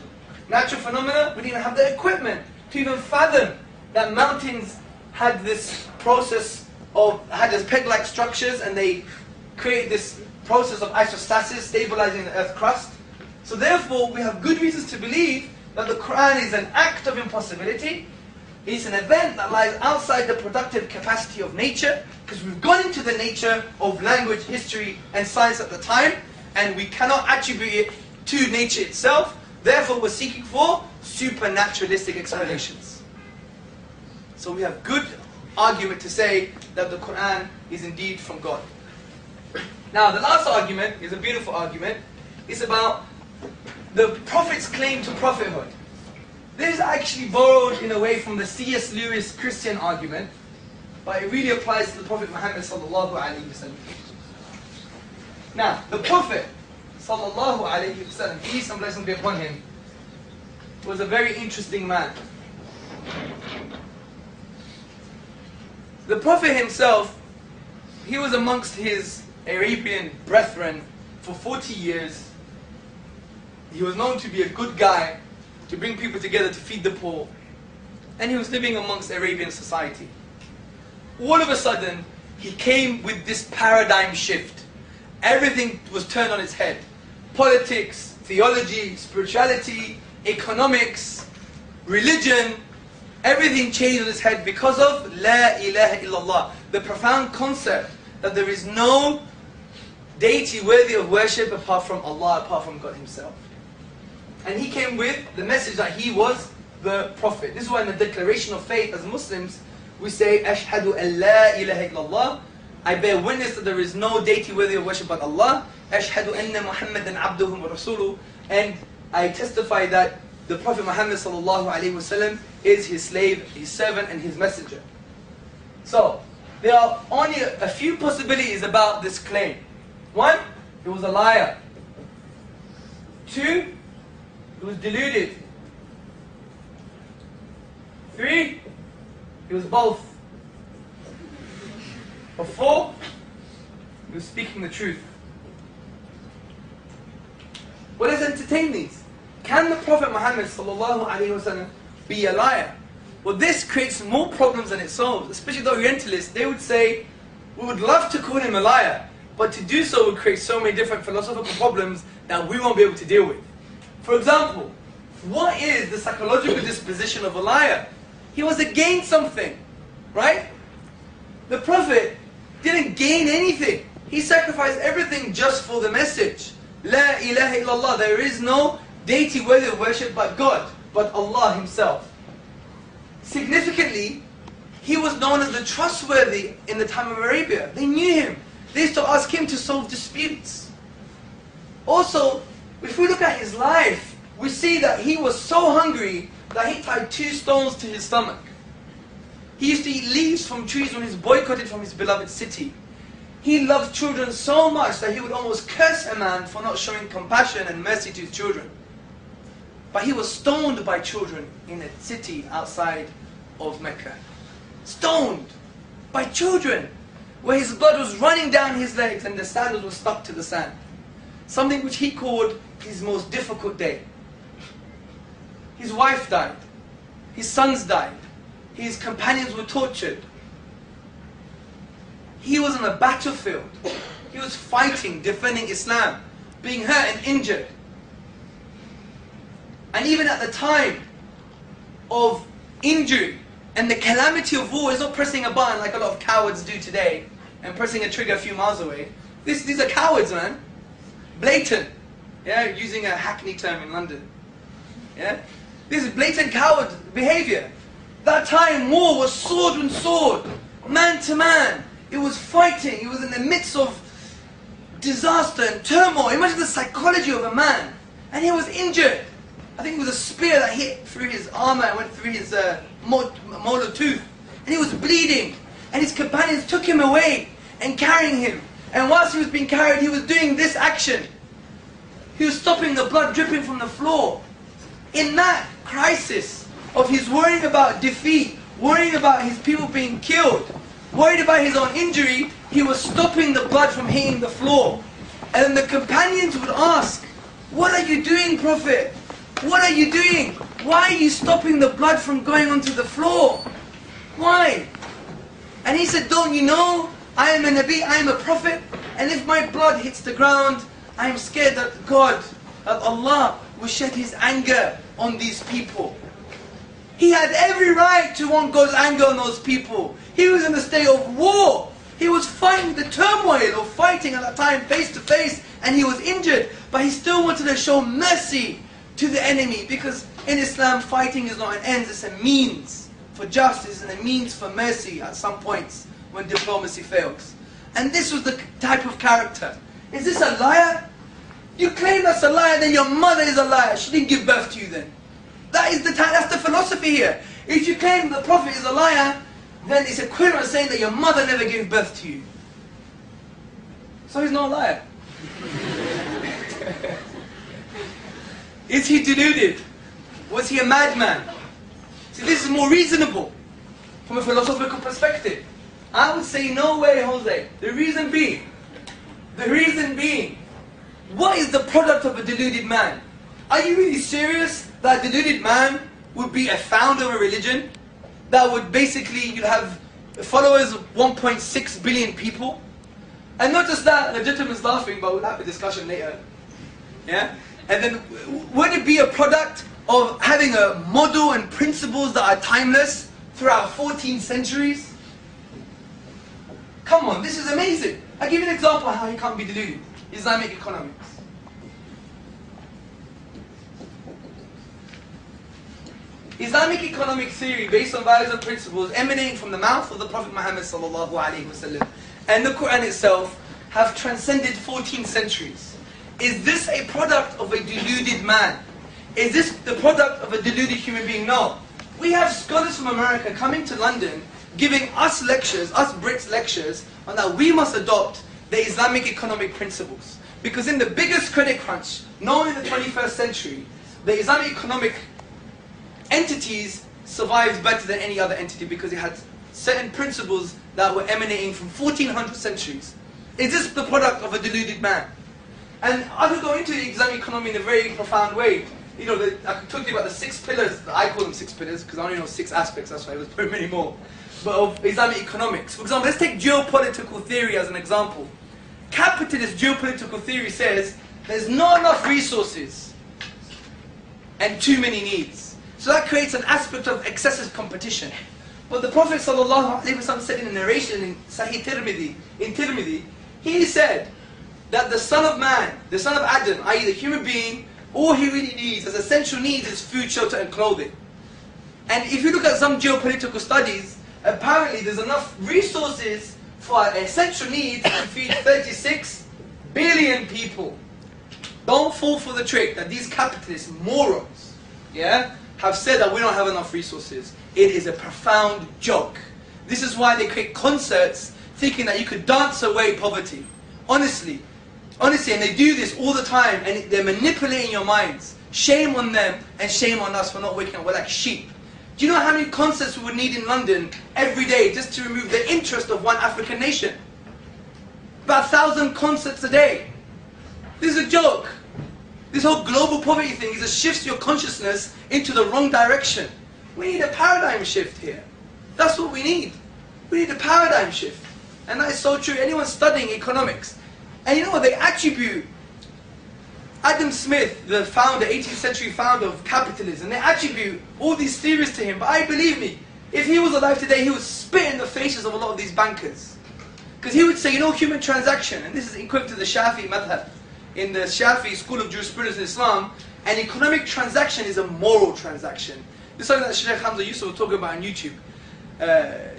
Natural phenomena, we didn't have the equipment to even fathom that mountains had this process of, had this peg-like structures and they create this process of isostasis, stabilizing the earth crust. So therefore we have good reasons to believe that the Quran is an act of impossibility. It's an event that lies outside the productive capacity of nature, because we've gone into the nature of language, history and science at the time, and we cannot attribute it to nature itself. Therefore, we're seeking for supernaturalistic explanations. So we have good argument to say that the Quran is indeed from God. Now, the last argument is a beautiful argument. It's about the Prophet's claim to prophethood. This is actually borrowed in a way from the C.S. Lewis Christian argument, but it really applies to the Prophet Muhammad sallallahu alaihi wasallam. Now, the Prophet sallallahu alaihi wasallam, peace and blessings be upon him, was a very interesting man. The Prophet himself, he was amongst his Arabian brethren for 40 years. He was known to be a good guy, to bring people together to feed the poor. And he was living amongst Arabian society. All of a sudden, he came with this paradigm shift. Everything was turned on its head. Politics, theology, spirituality, economics, religion, everything changed on its head because of La ilaha illallah, the profound concept that there is no deity worthy of worship apart from Allah, apart from God Himself. And he came with the message that he was the Prophet. This is why in the declaration of faith as Muslims, we say, Ashhadu an la ilaha illallah. I bear witness that there is no deity worthy of worship but Allah. Ashhadu anna Muhammadan abduhu wa rasuluh. And I testify that the Prophet Muhammad sallallahu alaihi wasallam is his slave, his servant, and his messenger. So, there are only a few possibilities about this claim. One, he was a liar. Two, he was deluded. Three, he was both. Or four, he was speaking the truth. What does entertain these? Can the Prophet Muhammad sallallahu alaihi wasallam be a liar? Well, this creates more problems than it solves. Especially the Orientalists, they would say, we would love to call him a liar, but to do so would create so many different philosophical problems that we won't be able to deal with. For example, what is the psychological disposition of a liar? He was against something, right? The Prophet didn't gain anything. He sacrificed everything just for the message. La ilaha illallah. There is no deity worthy of worship but God, but Allah Himself. Significantly, he was known as the trustworthy in the time of Arabia. They knew him. They used to ask him to solve disputes. Also, if we look at his life, we see that he was so hungry that he tied 2 stones to his stomach. He used to eat leaves from trees when he was boycotted from his beloved city. He loved children so much that he would almost curse a man for not showing compassion and mercy to his children. But he was stoned by children in a city outside of Mecca. Stoned by children, where his blood was running down his legs and the sandals were stuck to the sand. Something which he called his most difficult day. His wife died. His sons died. His companions were tortured. He was on a battlefield. He was fighting, defending Islam, being hurt and injured. And even at the time of injury and the calamity of war, he's not pressing a button like a lot of cowards do today and pressing a trigger a few miles away. These are cowards, man. Blatant. Yeah, using a hackney term in London. Yeah? This is blatant coward behavior. That time war was sword and sword, man to man. It was fighting. It was in the midst of disaster and turmoil. Imagine the psychology of a man. And he was injured. I think it was a spear that hit through his armor and went through his molar tooth. And he was bleeding. And his companions took him away and carrying him. And whilst he was being carried, he was doing this action. He was stopping the blood dripping from the floor. In that crisis of his worrying about defeat, worrying about his people being killed, worried about his own injury, he was stopping the blood from hitting the floor. And then the companions would ask, "What are you doing, Prophet? What are you doing? Why are you stopping the blood from going onto the floor? Why?" And he said, "Don't you know? I am a Nabi, I am a Prophet, and if my blood hits the ground, I am scared that God, that Allah will shed His anger on these people." He had every right to want God's anger on those people. He was in a state of war. He was fighting the turmoil of fighting at that time face to face, and he was injured, but he still wanted to show mercy to the enemy, because in Islam fighting is not an end, it's a means for justice and a means for mercy at some points when diplomacy fails. And this was the type of character. Is this a liar? You claim that's a liar, then your mother is a liar. She didn't give birth to you then. That's the philosophy here. If you claim the Prophet is a liar, then it's equivalent to saying that your mother never gave birth to you. So he's not a liar. Is he deluded? Was he a madman? See, this is more reasonable from a philosophical perspective. I would say no way, Jose. The reason being, what is the product of a deluded man? Are you really serious that a deluded man would be a founder of a religion? That would basically, you'd have followers of 1.6 billion people? And not just that, the gentleman's laughing, but we'll have a discussion later. Yeah? And then, would it be a product of having a model and principles that are timeless throughout 14 centuries? Come on, this is amazing. I'll give you an example of how he can't be deluded. Islamic economics. Islamic economic theory based on values and principles emanating from the mouth of the Prophet Muhammad sallallahu alaihi wasallam and the Quran itself have transcended 14 centuries. Is this a product of a deluded man? Is this the product of a deluded human being? No. We have scholars from America coming to London giving us lectures, us Brits lectures, on that we must adopt the Islamic economic principles. Because in the biggest credit crunch known in the 21st century, the Islamic economic entities survived better than any other entity because it had certain principles that were emanating from 1400 centuries. Is this the product of a deluded man? And I could go into the Islamic economy in a very profound way. You know, I could talk to you about the 6 pillars. I call them 6 pillars because I only know 6 aspects. That's why there's probably many more. But of Islamic economics. For example, let's take geopolitical theory as an example. Capitalist geopolitical theory says there's not enough resources and too many needs. So that creates an aspect of excessive competition. But the Prophet ﷺ said in a narration in Sahih Tirmidhi, he said that the son of man, the son of Adam, i.e. the human being, all he really needs as essential needs is food, shelter and clothing. And if you look at some geopolitical studies, apparently there's enough resources for essential needs to feed 36 billion people. Don't fall for the trick that these capitalist morons, have said that we don't have enough resources. It is a profound joke. This is why they create concerts thinking that you could dance away poverty. Honestly, and they do this all the time, and they're manipulating your minds. Shame on them and shame on us for not waking up. We're like sheep. Do you know how many concerts we would need in London every day just to remove the interest of one African nation? About 1,000 concerts a day. This is a joke. This whole global poverty thing is a shifts your consciousness into the wrong direction. We need a paradigm shift here. That's what we need. We need a paradigm shift. And that is so true. Anyone studying economics. And you know what? They attribute Adam Smith, the founder, 18th century founder of capitalism, they attribute all these theories to him. But believe me, if he was alive today, he would spit in the faces of a lot of these bankers. Because he would say, you know, human transaction, and this is equivalent to the Shafi'i madhab. In the Shafi'i school of jurisprudence in Islam, an economic transaction is a moral transaction. This is something that Sheikh Hamza used to talk about on YouTube.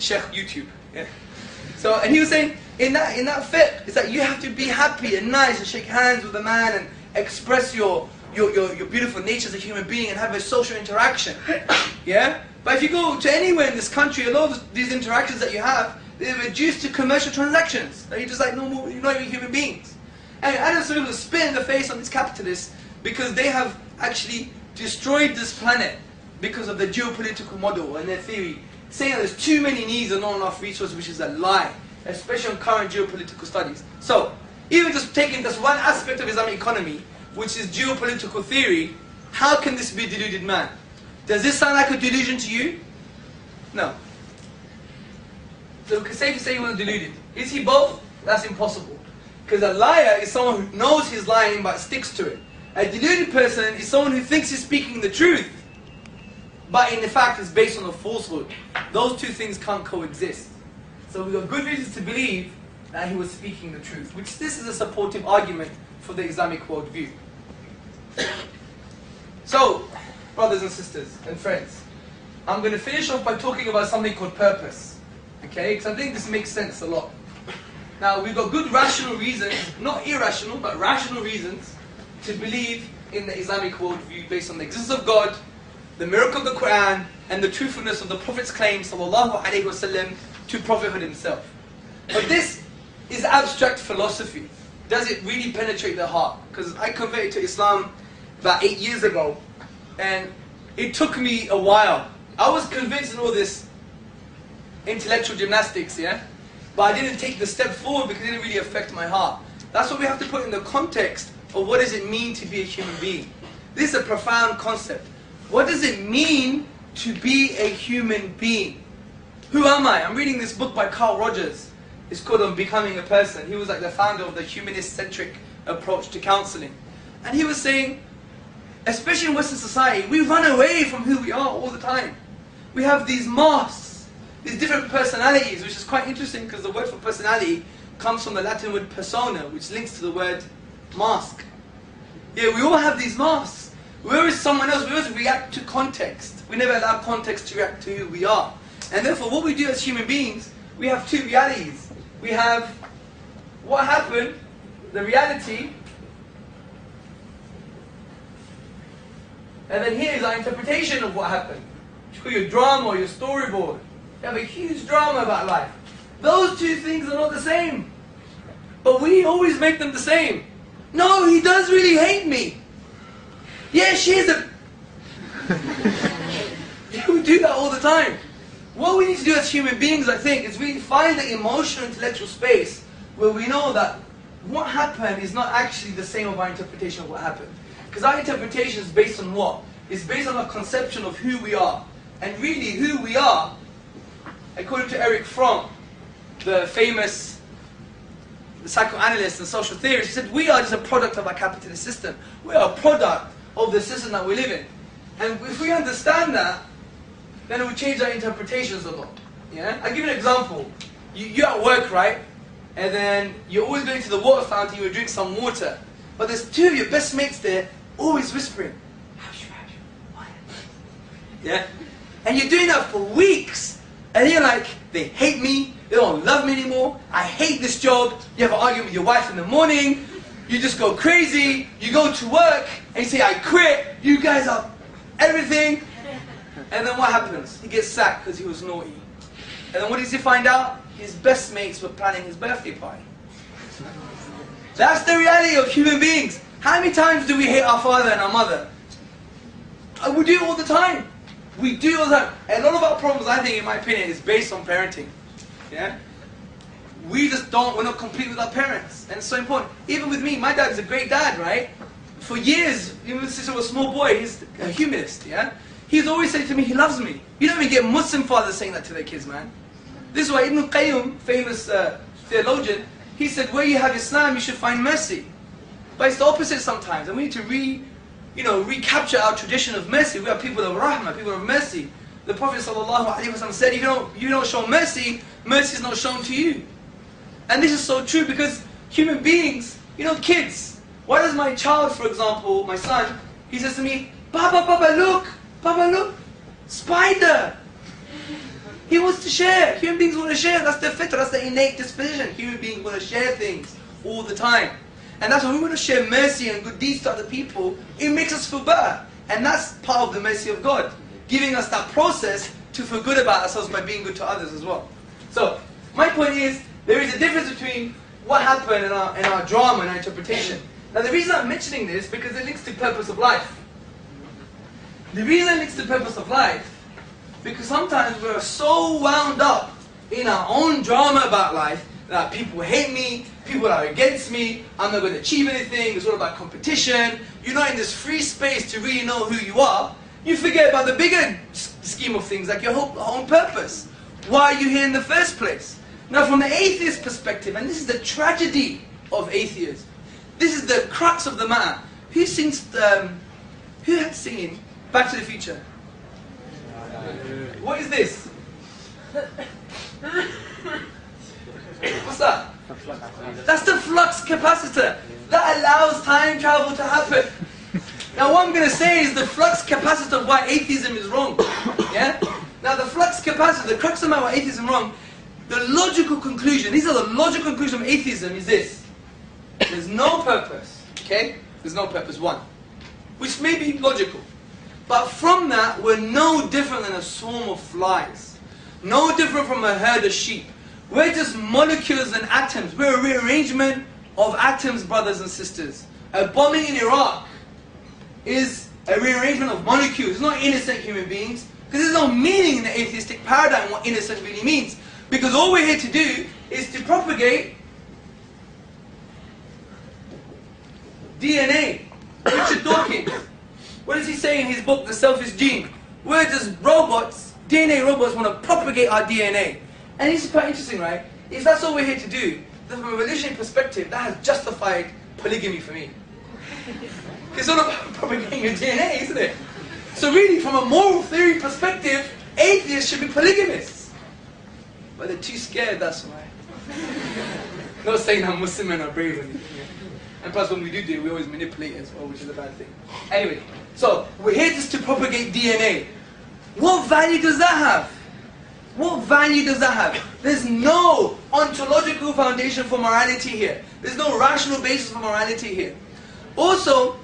Sheikh YouTube. Yeah. So, and he was saying, in that fiqh, it's like you have to be happy and nice and shake hands with a man and express your beautiful nature as a human being and have a social interaction. Yeah? But if you go to anywhere in this country, a lot of these interactions that you have, they're reduced to commercial transactions. That you're just like normal, you're not even human beings. And Adam Smith was spit in the face on these capitalists because they have actually destroyed this planet because of the geopolitical model and their theory, saying that there's too many needs and not enough resources, which is a lie, especially on current geopolitical studies. So, even just taking this one aspect of Islamic economy, which is geopolitical theory, how can this be a deluded man? Does this sound like a delusion to you? No. So, it's safe to say he wasn't deluded. Is he both? That's impossible. Because a liar is someone who knows he's lying but sticks to it. A deluded person is someone who thinks he's speaking the truth, but in fact is based on a falsehood. Those two things can't coexist. So we've got good reasons to believe that he was speaking the truth, which this is a supportive argument for the Islamic worldview. So, brothers and sisters and friends, I'm going to finish off by talking about something called purpose. Okay? Because I think this makes sense a lot. Now, we've got good rational reasons, not irrational, but rational reasons to believe in the Islamic worldview based on the existence of God, the miracle of the Quran, and the truthfulness of the Prophet's claim, sallallahu alaihi wasallam, to prophethood himself. But this is abstract philosophy. Does it really penetrate the heart? Because I converted to Islam about 8 years ago, and it took me a while. I was convinced in all this intellectual gymnastics, yeah? But I didn't take the step forward because it didn't really affect my heart. That's what we have to put in the context of what does it mean to be a human being. This is a profound concept. What does it mean to be a human being? Who am I? I'm reading this book by Carl Rogers. It's called On Becoming a Person. He was like the founder of the humanist-centric approach to counseling. And he was saying, especially in Western society, we run away from who we are all the time. We have these masks, these different personalities, which is quite interesting because the word for personality comes from the Latin word persona, which links to the word mask. Yeah, we all have these masks. Where is someone else? We always react to context. We never allow context to react to who we are. And therefore, what we do as human beings, we have two realities. We have what happened, the reality, and then here's our interpretation of what happened. You call your drama or your storyboard. You have a huge drama about life. Those two things are not the same. But we always make them the same. No, he does really hate me. Yeah, she's a... We do that all the time. What we need to do as human beings, I think, is really find the emotional, intellectual space where we know that what happened is not actually the same of our interpretation of what happened. Because our interpretation is based on what? It's based on our conception of who we are. And really, who we are, according to Erich Fromm, the famous psychoanalyst and social theorist, he said, we are just a product of our capitalist system. We are a product of the system that we live in. And if we understand that, then it will change our interpretations a lot. Yeah? I'll give you an example. You're at work, right? And then you're always going to the water fountain, you drink some water. But there's two of your best mates there, always whispering. Yeah? And you're doing that for weeks. And you're like, they hate me, they don't love me anymore, I hate this job. You have an argument with your wife in the morning, you just go crazy, you go to work, and you say, I quit, you guys are everything. And then what happens? He gets sacked because he was naughty. And then what does he find out? His best mates were planning his birthday party. That's the reality of human beings. How many times do we hate our father and our mother? We do it all the time. We do it all the time. And a lot of our problems, I think, in my opinion, is based on parenting. Yeah? We just don't, we're not complete with our parents. And it's so important. Even with me, my dad is a great dad, right? For years, even since I was a small boy, he's a humanist, yeah? He's always saying to me, he loves me. You don't even get Muslim fathers saying that to their kids, man. This is why Ibn Qayyim, famous theologian, he said, where you have Islam, you should find mercy. But it's the opposite sometimes. And we need to recapture our tradition of mercy. We are people of rahmah, people of mercy. The Prophet ﷺ said, if you don't show mercy, mercy is not shown to you. And this is so true because human beings, kids. Why does my child, for example, my son, he says to me, Papa, look, spider. He wants to share. Human beings want to share. That's the fitrah, that's the innate disposition. Human beings want to share things all the time. And that's why we want to share mercy and good deeds to other people. It makes us feel better. And that's part of the mercy of God. Giving us that process to feel good about ourselves by being good to others as well. So, my point is, there is a difference between what happened in our drama and our interpretation. Now the reason I'm mentioning this, because it links to purpose of life. The reason it links to purpose of life, because sometimes we're so wound up in our own drama about life, that people hate me, people are against me, I'm not going to achieve anything, it's all about competition, you're not in this free space to really know who you are, you forget about the bigger scheme of things, like your own purpose. Why are you here in the first place? Now from the atheist perspective, and this is the tragedy of atheism, this is the crux of the matter. Who had seen Back to the Future? What is this? What's that? That's the flux capacitor. That allows time travel to happen. Now what I'm going to say is the flux capacitor of why atheism is wrong. Yeah? Now the flux capacitor, the crux of why atheism is wrong, the logical conclusion, these are the logical conclusion of atheism is this. There's no purpose. Okay? There's no purpose, one. Which may be logical. But from that, we're no different than a swarm of flies. No different from a herd of sheep. We're just molecules and atoms. We're a rearrangement of atoms, brothers and sisters. A bombing in Iraq is a rearrangement of molecules. It's not innocent human beings. Because there's no meaning in the atheistic paradigm what innocent really means. Because all we're here to do is to propagate DNA. Richard Dawkins. What does he say in his book, The Selfish Gene? We're just robots, DNA robots want to propagate our DNA. And this is quite interesting, right? If that's all we're here to do, then from a evolutionary perspective, that has justified polygamy for me. It's all about propagating your DNA, isn't it? So really, from a moral theory perspective, atheists should be polygamists. But they're too scared, that's why. Not saying that Muslim men are brave or anything. And plus when we do it, we always manipulate as well, which is a bad thing. Anyway, so we're here just to propagate DNA. What value does that have? What value does that have? There's no ontological foundation for morality here. There's no rational basis for morality here. Also,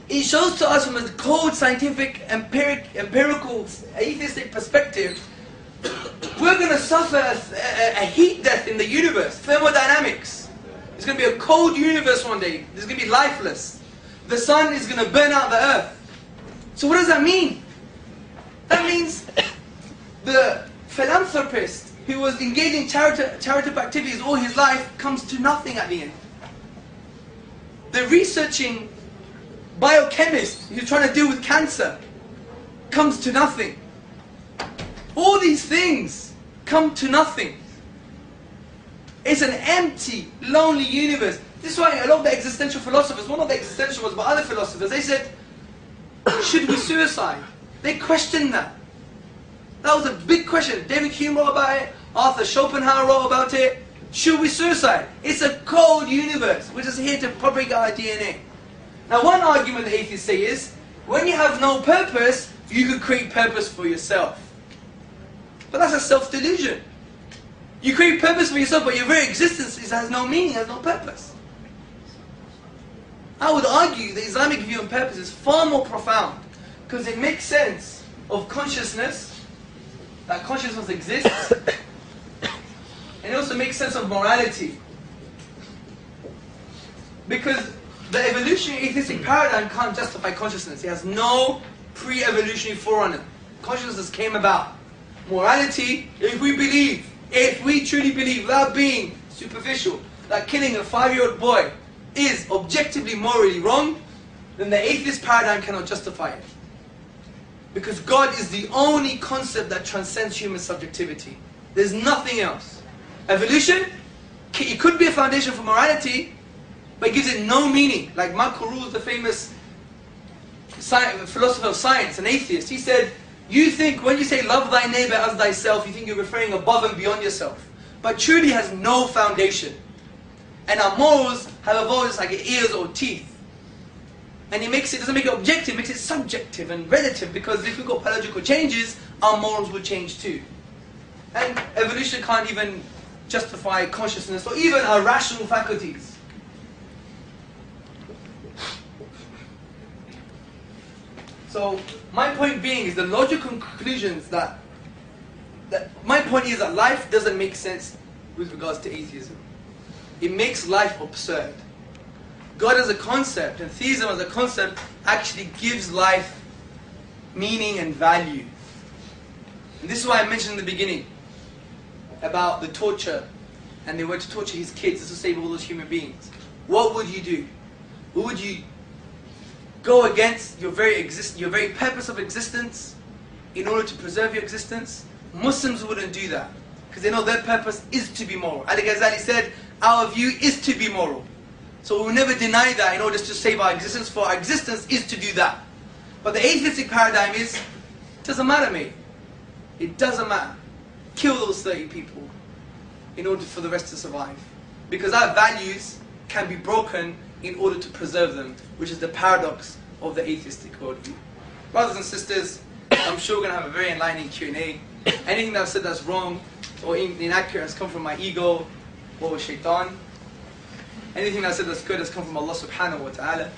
it shows to us from a cold, scientific, empirical, atheistic perspective, we're going to suffer a heat death in the universe, thermodynamics. It's going to be a cold universe one day. It's going to be lifeless. The sun is going to burn out the earth. So what does that mean? That means the philanthropist who was engaging in charitable activities all his life comes to nothing at the end. The researching biochemist who's trying to deal with cancer comes to nothing. All these things come to nothing. It's an empty, lonely universe. This is why a lot of the existential philosophers, one of the existentialists, but other philosophers, they said, should we suicide? They questioned that. That was a big question. David Hume wrote about it. Arthur Schopenhauer wrote about it. Should we suicide? It's a cold universe. We're just here to propagate our DNA. Now one argument the atheists say is, when you have no purpose, you could create purpose for yourself. But that's a self-delusion. You create purpose for yourself, but your very existence has no meaning, has no purpose. I would argue the Islamic view on purpose is far more profound, because it makes sense of consciousness, that consciousness exists, and it also makes sense of morality. Because the evolutionary atheistic paradigm can't justify consciousness. It has no pre-evolutionary forerunner. Consciousness came about. Morality, if we truly believe, without being superficial, that killing a 5-year-old boy is objectively morally wrong, then the atheist paradigm cannot justify it. Because God is the only concept that transcends human subjectivity. There's nothing else. Evolution, it could be a foundation for morality, but it gives it no meaning. Like Mark Aurelius, the famous philosopher of science, an atheist, he said, you think when you say love thy neighbor as thyself, you think you're referring above and beyond yourself. But truly has no foundation. And our morals have evolved like ears or teeth. And it doesn't make it objective, it makes it subjective and relative, because if we've got biological changes, our morals will change too. And evolution can't even justify consciousness or even our rational faculties. So my point being is the logical conclusions that my point is that life doesn't make sense with regards to atheism. It makes life absurd. God as a concept and theism as a concept actually gives life meaning and value. And this is why I mentioned in the beginning about the torture, and they were to torture his kids to save all those human beings. What would you do? What would you go against your very purpose of existence in order to preserve your existence? Muslims wouldn't do that, because they know their purpose is to be moral. Ali Ghazali said, our view is to be moral. So we'll never deny that in order to save our existence, for our existence is to do that. But the atheistic paradigm is, it doesn't matter, mate. It doesn't matter. Kill those 30 people. in order for the rest to survive. Because our values can be broken in order to preserve them, which is the paradox of the atheistic worldview. Brothers and sisters, I'm sure we're going to have a very enlightening Q&A. Anything that I've said that's wrong or inaccurate has come from my ego or shaitan. Anything that I said that's good has come from Allah subhanahu wa ta'ala.